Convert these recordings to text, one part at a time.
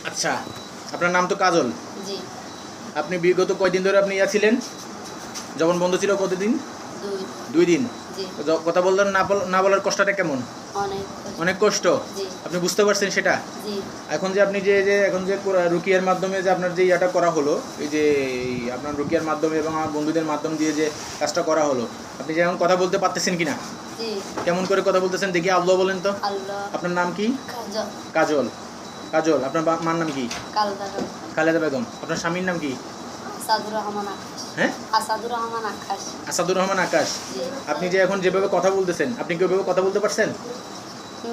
আচ্ছা, আপনার নাম তো কাজল। জি। আপনি বিগত কয়দিন ধরে আপনি ছিল যখন বন্ধ ছিল কতদিন? 2 দিন। জি। কথা বললেন না বলার কষ্টটা কেমন? অনেক কষ্ট। জি। আপনি বুঝতে পারছেন সেটা? জি। এখন যে আপনি এখন যে রুকিয়ার মাধ্যমে যে আপনার যে ইয়াটা করা হলো, এই যে আপনার রুকিয়ার মাধ্যমে এবং আমার বন্ধুদের মাধ্যম দিয়ে যে কাজটা করা হলো, আপনি যে এখন কথা বলতে পারতেছেন কিনা? জি। কেমন করে কথা বলতেছেন দেখি আল্লাহ বলেন তো। আল্লাহ। আপনার নাম কি? কাজল। কাজল। কাজল। আপনার মার নাম কি? কালদা বেগম। খালেদা বেগম। আপনার স্বামীর নাম কি? আসাদুর রহমান আকাশ। হ্যাঁ? আসাদুর রহমান আকাশ। আসাদুর রহমান আকাশ। জি। আপনি যে এখন যেভাবে কথা বলতেছেন, আপনি কি ওইভাবে কথা বলতে পারছেন?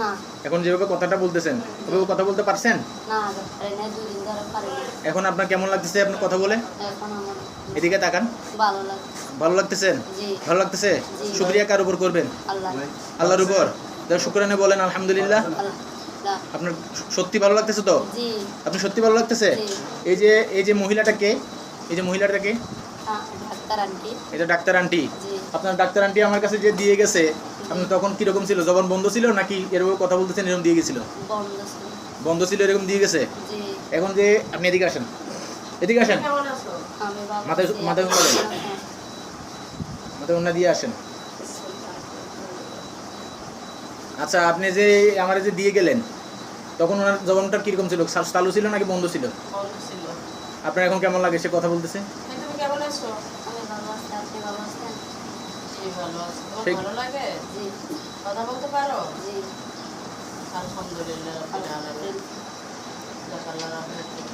না। এখন যেভাবে কথাটা বলতেছেন, ওইভাবে কথা বলতে পারছেন? না, পারি না, 2 দিন ধরে পারি না। এখন আপনার কেমন লাগতেছে আপনার কথা বলে? এখন আমার এদিকে তাকান। ভালো লাগে। ভালো লাগতেছে? জি। ভালো লাগতেছে? জি। শুকরিয়া কার উপর করবেন? আল্লাহ। আল্লাহর উপর। তাহলে শুকরানে বলেন আলহামদুলিল্লাহ। আল্লাহ। আপনার সত্যি ভালো লাগতেছে তো? জি। আপনি সত্যি ভালো লাগতেছে? জি। এই যে মহিলাটা কে? এই যে মহিলাটা কে? Doctor aunty. এটা ডাক্তার আন্টি। জি। আপনার ডাক্তার আন্টি আমার কাছে যে দিয়ে গেছে, আপনি তখন কিরকম ছিল? জবান বন্ধ ছিল নাকি এরকম কথা বলতেছেন এরকম দিয়ে গেছিল? বন্ধ ছিল। বন্ধ ছিল এরকম দিয়ে গেছে? জি। এখন যে আপনি এদিকে আসেন, এদিকে আসেন, আমি ভালো মাথায় আছি। মাথায় উন্না দেন, মাথায় উন্না দিয়ে আসেন। আচ্ছা, আপনি যে আমার যে দিয়ে গেলেন, তখন ওনার জবানটা কিরকম ছিল? চালু ছিল নাকি বন্ধ ছিল? আপনার এখন কেমন লাগে সে কথা বলতেছে? আমি ভালো আছি। আপনি ভালো আছেন? জি ভালো আছি। তোমার ঠিক। ভালো লাগে? জি। কথা বলতে পারো? জি। আলহামদুলিল্লাহ রাব্বিল আলামিন। জাযাকাল্লাহু খাইরান।